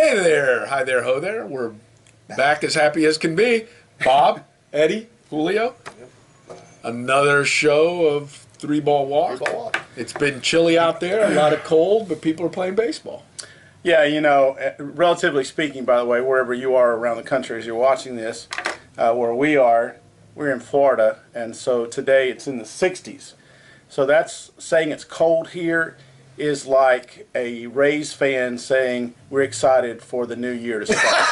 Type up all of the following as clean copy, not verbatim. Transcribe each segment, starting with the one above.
Hey there, hi there, ho there. We're back as happy as can be. Bob, Eddie, Julio. Another show of Three Ball Walk. It's been chilly out there, a lot of cold, but people are playing baseball. Yeah, you know, relatively speaking, by the way, wherever you are around the country as you're watching this, where we are, we're in Florida, and so today it's in the 60s. So that's saying it's cold here is like a Rays fan saying we're excited for the new year to start.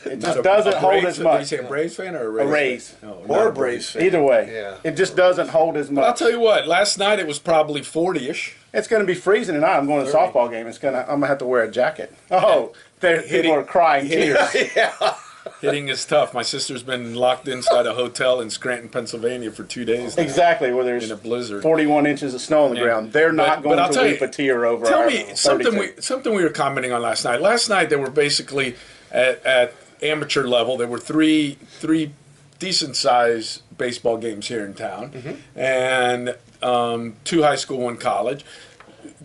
It just doesn't hold as much. Are you saying a Braves fan or A Rays. fan? No, Or a Braves fan. Either way, Yeah. it just doesn't hold as But I'll much. tell you what, last night it was probably 40-ish. It's going to be freezing tonight. I'm going to the 30. softball game. I'm going to have to wear a jacket. Oh, people are crying tears. Hitting is tough. My sister's been locked inside a hotel in Scranton, Pennsylvania for 2 days now, Exactly, where there's in a blizzard. 41 inches of snow on the ground. They're not But I'll going tell to you- weep a tear over Tell our me something 32. something we were commenting on last night. Last night there were basically at amateur level there were three decent sized baseball games here in town, and 2 high school, 1 college.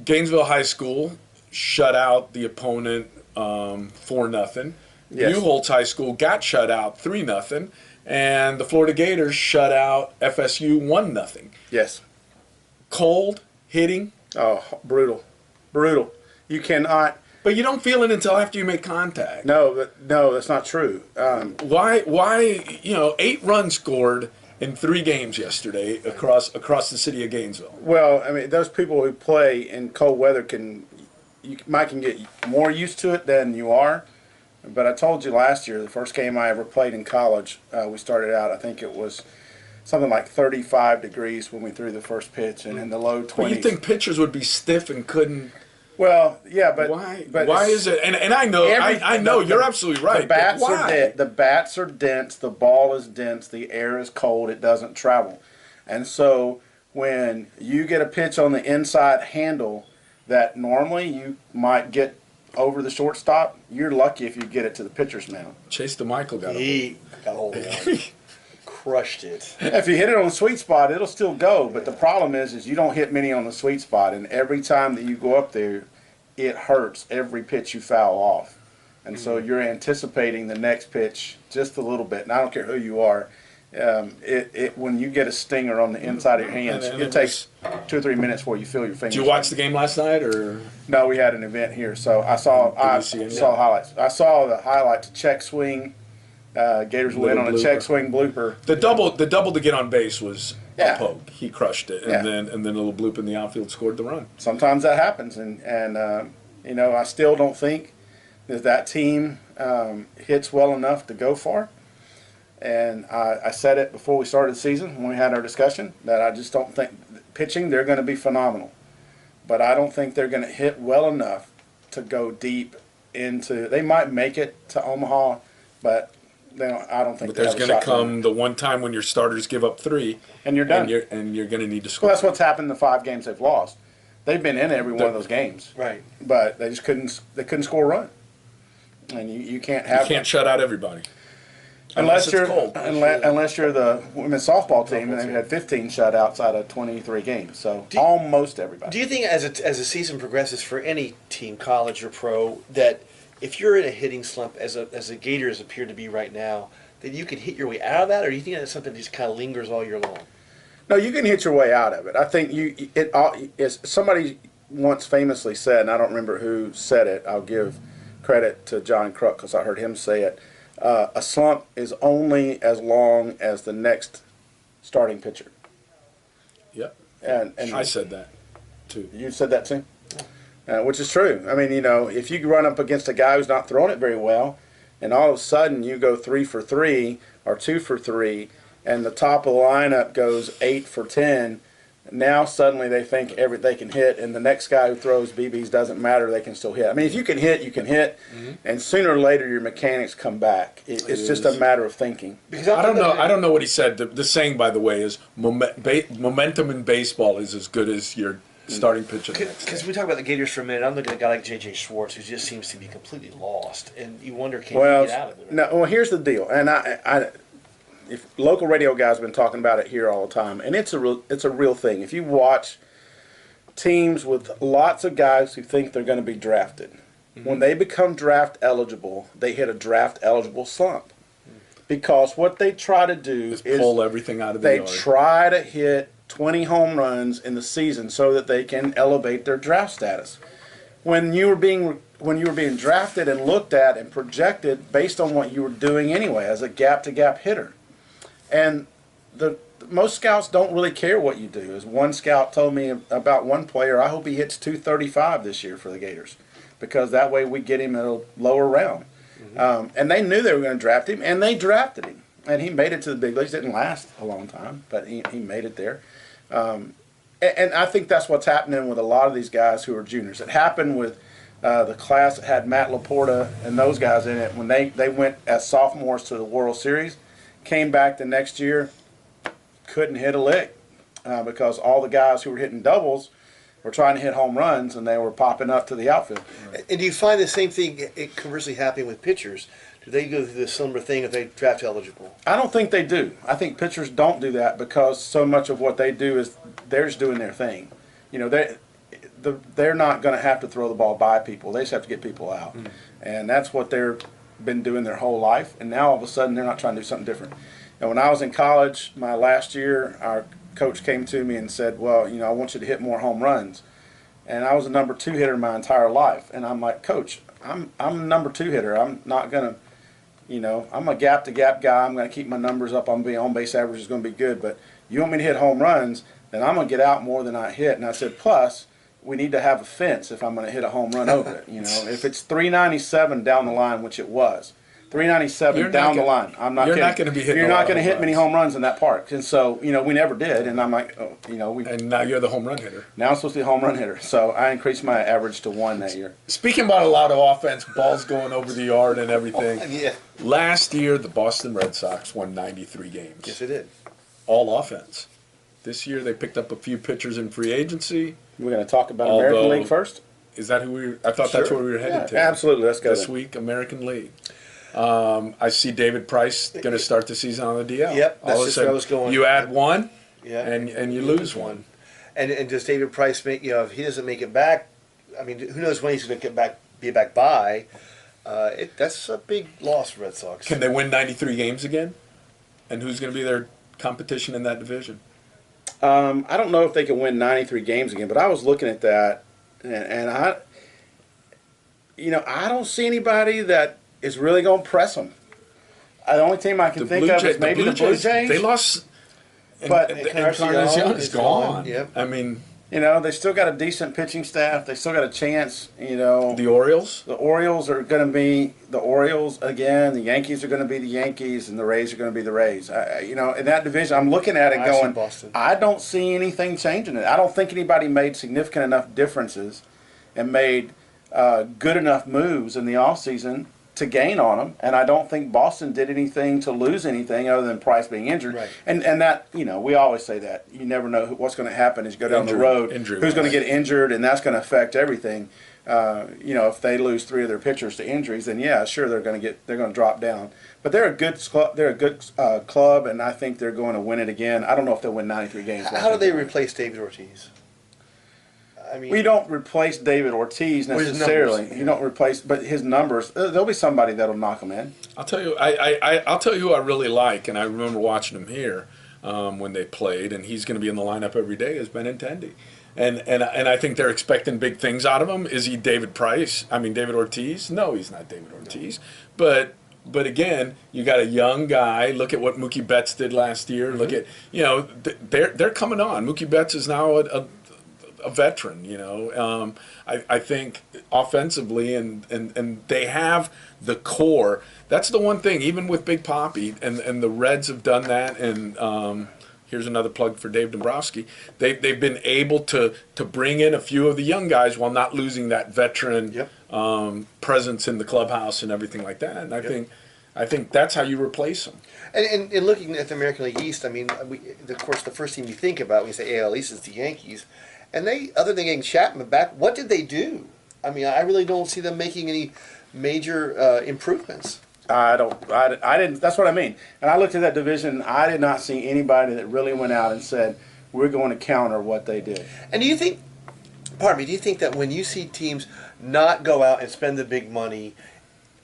Gainesville High School shut out the opponent 4-0. Yes. New Holtz High School got shut out 3-0, and the Florida Gators shut out FSU 1-0. Yes. Cold hitting. Oh, brutal. Brutal. You cannot. But you don't feel it until after you make contact. No, that's not true. Why 8 runs scored in 3 games yesterday across the city of Gainesville. Well, I mean, those people who play in cold weather might can get more used to it than you are. But I told you last year, the first game I ever played in college, we started out, I think it was something like 35 degrees when we threw the first pitch, and in the low 20s. Well, you think pitchers would be stiff and couldn't? Well, yeah, but Why? But Why is it? And I know, I know you're absolutely right. The bats but are why? the bats are dense. The ball is dense. The air is cold. It doesn't travel, and so when you get a pitch on the inside handle that normally you might get over the shortstop, you're lucky if you get it to the pitcher's mound. Chase DeMichael got a He got a hold of it. Crushed it. If you hit it on the sweet spot, it'll still go. But the problem is you don't hit many on the sweet spot, and every time that you go up there, it hurts every pitch you foul off. And so you're anticipating the next pitch just a little bit. And I don't care who you are. When you get a stinger on the inside of your hands, And it takes 2 or 3 minutes before you feel your fingers. Did you watch the game last night, or? No, we had an event here, so I saw you see it? highlights. I saw the highlights. Check swing. Gators win on a blooper. check swing blooper. The double to get on base was Yeah. a poke. He crushed it, and Yeah. then a little bloop in the outfield scored the run. Sometimes that happens, and I still don't think that team hits well enough to go far. And I said it before we started the season when we had our discussion that I just don't think pitching, they're going to be phenomenal, but I don't think they're going to hit well enough to go deep into. They might make it to Omaha, but I don't think. But they there's have a going to shot to win. come the one time when your starters give up 3, And you're done. and you're going to need to score. Well, that's what's happened in the 5 games they've lost. They've been in every one of those games, Right. but they just couldn't. They couldn't score a run, and you can't have. You can't shut out everybody. Unless it's you're cold. unless you're the women's softball team, and they've had 15 shutouts out of 23 games. So almost everybody. Do you think as a season progresses for any team, college or pro, that if you're in a hitting slump, as the Gators appear to be right now, that you can hit your way out of that, or do you think that's something that just kind of lingers all year long? No, you can hit your way out of it. I think somebody once famously said, and I don't remember who said it. I'll give credit to John Kruk because I heard him say it. A slump is only as long as the next starting pitcher. Yep. And I said that too. You said that too? Which is true. I mean, if you run up against a guy who's not throwing it very well, and all of a sudden you go 3 for 3 or 2 for 3, and the top of the lineup goes 8 for 10, now suddenly they think they can hit, and the next guy who throws BBs doesn't matter, they can still hit. I mean, if you can hit, you can hit, and sooner or later your mechanics come back. It's just a matter of thinking. Because I don't know what he said. The saying, by the way, is momentum in baseball is as good as your starting pitcher. Because we talk about the Gators for a minute, I'm looking at a guy like J.J. Schwartz, who just seems to be completely lost, and you wonder, can he get out of it? Well, here's the deal, and if local radio guys have been talking about it here all the time, and it's a real thing. If you watch teams with lots of guys who think they're going to be drafted, when they become draft eligible, they hit a draft eligible slump. Because what they try to do is pull everything out of the they yard. try to hit 20 home runs in the season so that they can elevate their draft status. When you were being drafted and looked at and projected based on what you were doing anyway as a gap-to-gap hitter. And most scouts don't really care what you do. As one scout told me about one player, I hope he hits 235 this year for the Gators, because that way we get him at a lower round. And they knew they were going to draft him, and they drafted him. And he made it to the big leagues. Didn't last a long time, but he made it there. And I think that's what's happening with a lot of these guys who are juniors. It happened with the class that had Matt Laporta and those guys in it when they went as sophomores to the World Series, came back the next year, couldn't hit a lick because all the guys who were hitting doubles were trying to hit home runs, and they were popping up to the outfield. And do you find the same thing conversely happening with pitchers? Do they go through the similar thing if they draft eligible? I don't think they do. I think pitchers don't do that because so much of what they do is they're just doing their thing. You know, they're not going to have to throw the ball by people. They just have to get people out. And that's what they've been doing their whole life. And now all of a sudden they're not trying to do something different. And when I was in college, my last year, our coach came to me and said, well, you know, I want you to hit more home runs. And I was a number 2 hitter my entire life. And I'm like, Coach, I'm a number 2 hitter. I'm not going to, you know, I'm a gap-to-gap guy. I'm going to keep my numbers up. I'm going to be on-base average is going to be good. But you want me to hit home runs, then I'm going to get out more than I hit. And I said, plus, we need to have a fence if I'm going to hit a home run over it. You know, if it's 397 down the line, which it was, 397 down the line. I'm not. You're kidding. not going to be hitting. You're not going to hit many home runs in that park, and so you know we never did. And I'm like, oh, you know, And now you're the home run hitter. now I'm supposed to be a home run hitter. So I increased my average to 1 that year. Speaking about a lot of offense, balls going over the yard and everything. Yeah. Last year, the Boston Red Sox won 93 games. Yes, they did. All offense. This year, they picked up a few pitchers in free agency. We're going to talk about American League first. Is that who we? I thought that's Sure. where we were headed to. Absolutely. Let's go This then. week, American League. I see David Price going to start the season on the DL. Yep, that's All of a just where I sudden, was going. You add one, Yeah. and you lose one. And does David Price make? You know, if he doesn't make it back, I mean, who knows when he's going to get back? Be back by? That's a big loss for Red Sox. Can they win 93 games again? And who's going to be their competition in that division? I don't know if they can win 93 games again, but I was looking at that, and I don't see anybody that is really going to press them. The only team I can think of is maybe the Blue Jays. They lost, But- and Encarnacion Encarnacion is is gone. gone. Yep. I mean, You know, they still got a decent pitching staff. They still got a chance. You know, the Orioles. the Orioles are going to be the Orioles again. The Yankees are going to be the Yankees, and the Rays are going to be the Rays. You know, in that division, I'm looking at it I see going, Boston. I don't see anything changing it. I don't think anybody made significant enough differences and made good enough moves in the offseason to gain on them, and I don't think Boston did anything to lose anything other than Price being injured. Right. And that, you know, we always say that you never know what's going to happen as you go down the road. Injury Who's going to wise. get injured, and that's going to affect everything. You know, if they lose 3 of their pitchers to injuries, then yeah, sure they're going to drop down. But they're a good club, and I think they're going to win it again. I don't know if they'll win 93 games. but I How do think they they'll win. replace David Ortiz? I mean, We don't replace David Ortiz With his necessarily. numbers. You don't replace, but his numbers. There'll be somebody that'll knock him in. I'll tell you. I'll tell you who I really like, and I remember watching him here when they played, and he's going to be in the lineup every day. Is Benintendi, and I think they're expecting big things out of him. Is he David Price? I mean David Ortiz? No, he's not David Ortiz. But again, you got a young guy. Look at what Mookie Betts did last year. Look at they're coming on. Mookie Betts is now a veteran, you know. I think offensively, and they have the core. That's the one thing, even with Big Papi, and the Reds have done that, and here's another plug for Dave Dombrowski. They've been able to bring in a few of the young guys while not losing that veteran presence in the clubhouse and everything like that. And I think that's how you replace them. and looking at the American League East, I mean, of course, the first team you think about when you say AL East is the Yankees. And they, other than getting Chapman back, what did they do? I mean, I really don't see them making any major improvements. I didn't. That's what I mean. And I looked at that division. I did not see anybody that really went out and said, "We're going to counter what they did." And do you think pardon me, do you think that when you see teams not go out and spend the big money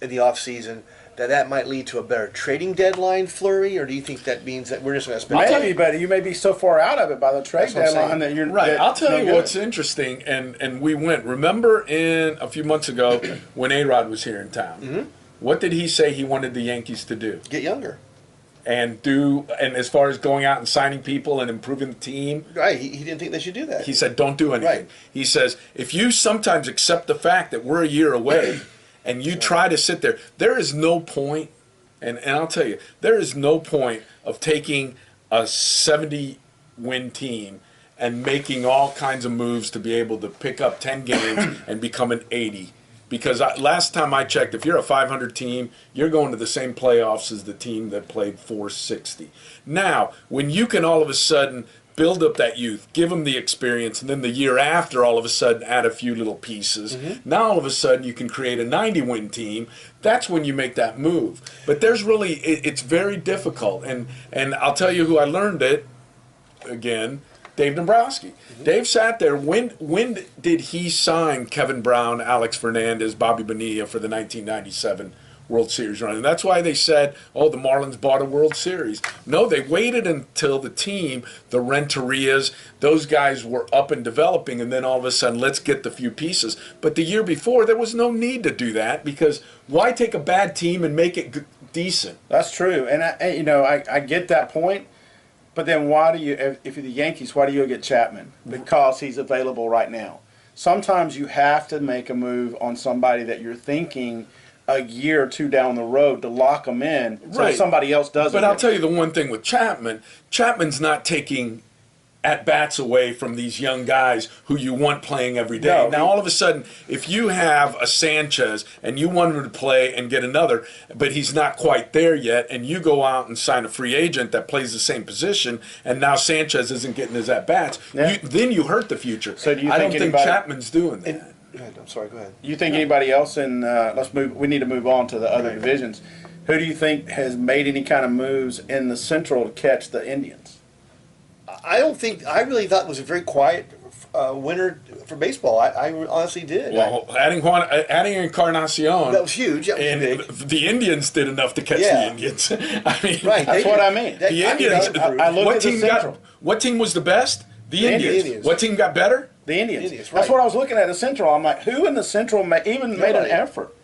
in the off season, that might lead to a better trading deadline flurry, or do you think that means that we're just going to spend? Maybe, but you may be so far out of it by the trade That's what I'm deadline saying. that you're Right. that I'll tell no you good. what's interesting, and we went. Remember in a few months ago when A-Rod was here in town, what did he say he wanted the Yankees to do? Get younger. And as far as going out and signing people and improving the team, Right. He didn't think they should do that. he said, don't do anything. Right. He says, if you sometimes accept the fact that we're a year away and you try to sit there is no point, and I'll tell you, there is no point of taking a 70-win team and making all kinds of moves to be able to pick up 10 games and become an 80. Because last time I checked, if you're a 500 team, you're going to the same playoffs as the team that played 460. Now, when you can all of a sudden build up that youth, give them the experience, and then the year after, all of a sudden, add a few little pieces. Now, all of a sudden, you can create a 90-win team. That's when you make that move. But there's really, it's very difficult. And I'll tell you who I learned it, again, Dave Dombrowski. Dave sat there. When did he sign Kevin Brown, Alex Fernandez, Bobby Bonilla for the 1997 World Series run? And that's why they said, oh, the Marlins bought a World Series. No, they waited until the team, the Renterias, those guys were up and developing, and then all of a sudden, let's get the few pieces. But the year before, there was no need to do that, because why take a bad team and make it decent? That's true, and I get that point. But then why do you, if you're the Yankees, why do you get Chapman? Because he's available right now. Sometimes you have to make a move on somebody that you're thinking a year or two down the road to lock them in so Right. somebody else doesn't. But I'll tell you the one thing with Chapman's not taking at-bats away from these young guys who you want playing every day. No, now, all of a sudden, if you have a Sanchez and you want him to play and get another, but he's not quite there yet, and you go out and sign a free agent that plays the same position, and now Sanchez isn't getting his at-bats, Yeah. then you hurt the future. So do you I think don't think anybody- Chapman's doing that. Go ahead, I'm sorry, go ahead. You think anybody else in? Let's move. We need to move on to the other divisions. Who do you think has made any kind of moves in the Central to catch the Indians? I really thought it was a very quiet winter for baseball. I honestly did. Well, adding Encarnacion. That was huge. That was And big. the Indians did enough to catch Yeah. the Indians. I mean, Right. That's what I mean. That- The I mean, Indians. that improved. I look what at the team Central. What team was the best? The Indians. Indians. What team got better? The Indians. Indians, That's right. what I was looking at the Central. I'm like, who in the Central even made an Nobody. effort?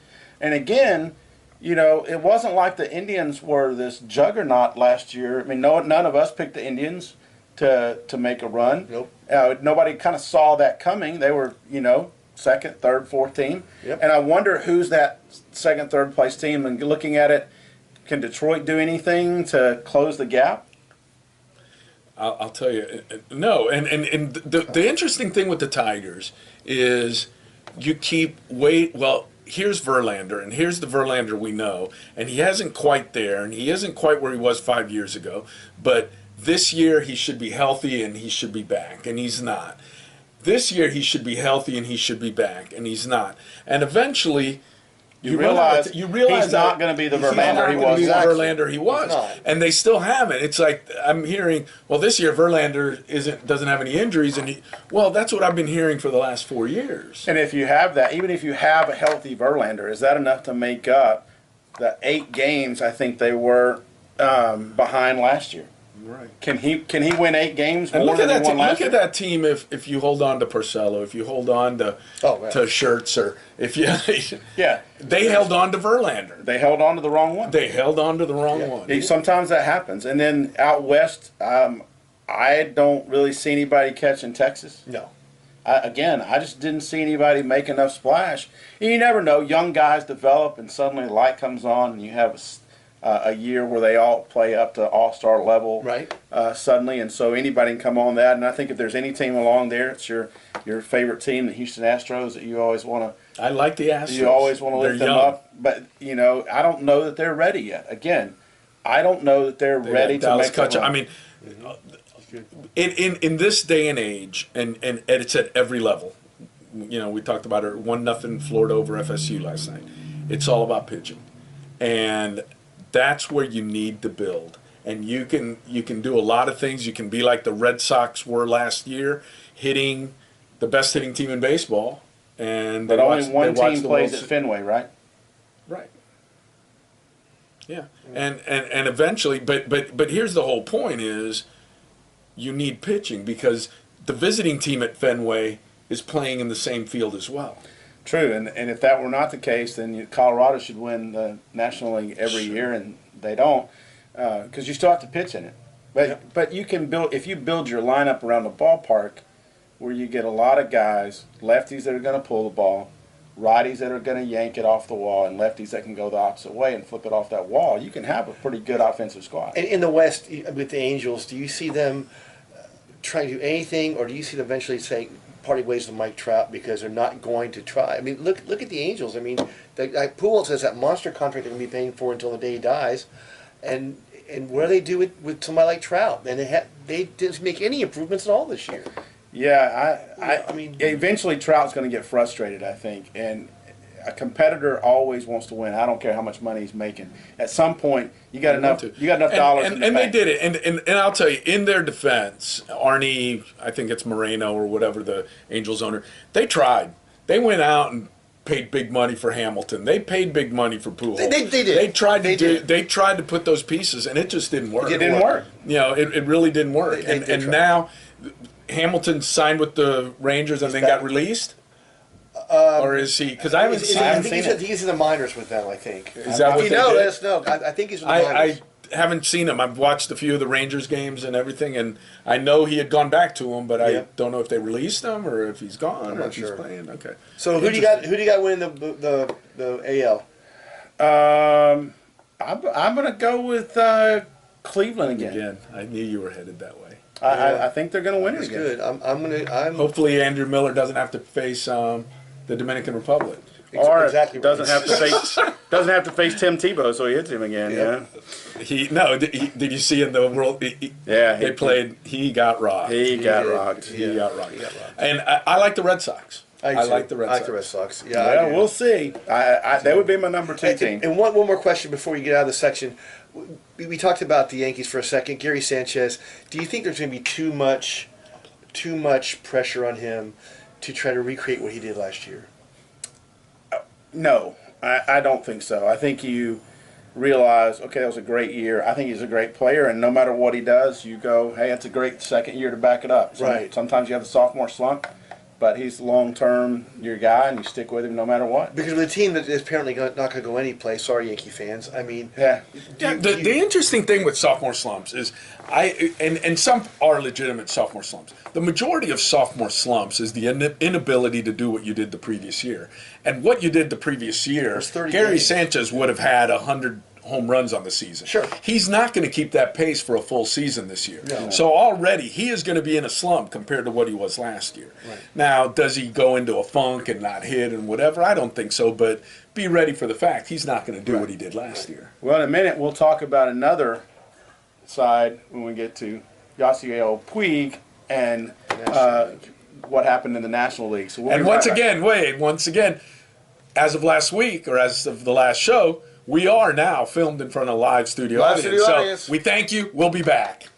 And again, it wasn't like the Indians were this juggernaut last year. I mean, none of us picked the Indians to make a run. Nope. Nobody kind of saw that coming. They were, second, third, fourth team. Yep. And I wonder who's that second, third place team. And looking at it, can Detroit do anything to close the gap? I'll tell you, no. And the interesting thing with the Tigers is you keep well, here's Verlander, and here's the Verlander we know, and he hasn't quite there, and he isn't quite where he was 5 years ago, but this year he should be healthy and he should be back, and he's not. This year he should be healthy and he should be back, and he's not. And eventually you realize he's not going to be the Verlander he was. Verlander he was, not. and they still haven't. It's like I'm hearing, well, this year Verlander doesn't have any injuries, and that's what I've been hearing for the last 4 years. And if you have that, even if you have a healthy Verlander, is that enough to make up the 8 games I think they were behind last year? Right. Can he win 8 games And more look at than he that won team. last Look year? at that team. If you hold on to Porcello, if you hold on to right. to Schertz, or if you Yeah, they held on to Verlander. they held on to the wrong one. They held on to the wrong one. Sometimes that happens. And then out west, I don't really see anybody catching Texas. No. I just didn't see anybody make enough splash. And you never know. Young guys develop, and suddenly the light comes on, and you have a year where they all play up to all-star level. Right. Suddenly, and so anybody can come on that. And I think if there's any team along there, it's your favorite team, the Houston Astros, that you always want to. I like the Astros. You always want to lift They're them young. up, but I don't know that they're ready yet. Again, I don't know that they're ready to Dallas make a Kutcher. run. I mean, in this day and age, and it's at every level. We talked about it. 1-0 Florida over FSU last night. It's all about pitching, and that's where you need to build. And you can do a lot of things. You can be like the Red Sox were last year, hitting the best hitting team in baseball, and But only one they watch team the plays World at Fenway, right? Right. Yeah, and eventually, but here's the whole point: is you need pitching because the visiting team at Fenway is playing in the same field as well. True, and if that were not the case, then Colorado should win the National League every Sure. year, and they don't, because you still have to pitch in it. But you can build, if you build your lineup around the ballpark, where you get a lot of guys, lefties that are going to pull the ball, righties that are going to yank it off the wall, and lefties that can go the opposite way and flip it off that wall, you can have a pretty good offensive squad. And in the West, with the Angels, do you see them trying to do anything, or do you see them eventually saying party ways with Mike Trout because they're not going to try? I mean, look at the Angels. I mean, like Pujols has that monster contract they're going to be paying for until the day he dies, and what do they do with somebody like Trout? And they didn't make any improvements at all this year. Yeah, I mean, eventually Trout's going to get frustrated, I think, and a competitor always wants to win. I don't care how much money he's making. At some point, you got enough dollars. And they did it. And I'll tell you, in their defense, Arnie, I think it's Moreno or whatever, the Angels owner, they tried. They went out and paid big money for Hamilton. They paid big money for Pujols. They did. They tried to put those pieces, and it just didn't work. It didn't work. You know, it really didn't work. They And tried. now Hamilton signed with the Rangers and then got released. Or is he? Because I haven't seen. I haven't think seen it. he's in the minors with them. I think. Is that what If they you know, did? let us know. I think he's in the minors. I haven't seen him. I've watched a few of the Rangers games and everything, and I know he had gone back to him, but Yeah. I don't know if they released him or if he's gone I'm or not if sure. he's playing. Okay. So who do you got? Who do you got winning the AL? I'm going to go with Cleveland again. Again, I knew you were headed that way. I think they're going to win it That's again. good. I'm Hopefully, Andrew Miller doesn't have to face the Dominican Republic. Or exactly right. doesn't have to face Tim Tebow, so he hits him again. Yeah. Yeah. Did you see in the world? Yeah, They played. He got rocked. He got did. rocked. He got rocked. He got rocked. And I like the Red Sox. I like the Red Sox. I like the Red Sox. Yeah. Well, I do. we'll see. They would be my number 2 team. And one more question before you get out of the section. We talked about the Yankees for a second. Gary Sanchez. Do you think there's going to be too much pressure on him to try to recreate what he did last year? No, I don't think so. I think you realize, okay, that was a great year. I think he's a great player, and no matter what he does, you go, hey, it's a great second year to back it up. Right. Sometimes you have the sophomore slump, but he's long-term your guy, and you stick with him no matter what. Because with a team that is apparently not going to go any place, sorry, Yankee fans. I mean, Yeah. The interesting thing with sophomore slumps is and some are legitimate sophomore slumps. The majority of sophomore slumps is the inability to do what you did the previous year. And what you did the previous year, was 30 Gary games. Sanchez would have had 100 home runs on the season. Sure. He's not going to keep that pace for a full season this year. No. So already he is going to be in a slump compared to what he was last year. Right. Now, does he go into a funk and not hit and whatever? I don't think so, but be ready for the fact he's not going to do what he did last year. Well, in a minute, we'll talk about another side when we get to Yasiel Puig and what happened in the National League. So we'll And be right once again, as of last week or as of the last show, we are now filmed in front of a live studio Live audience. studio So audience. we thank you. We'll be back.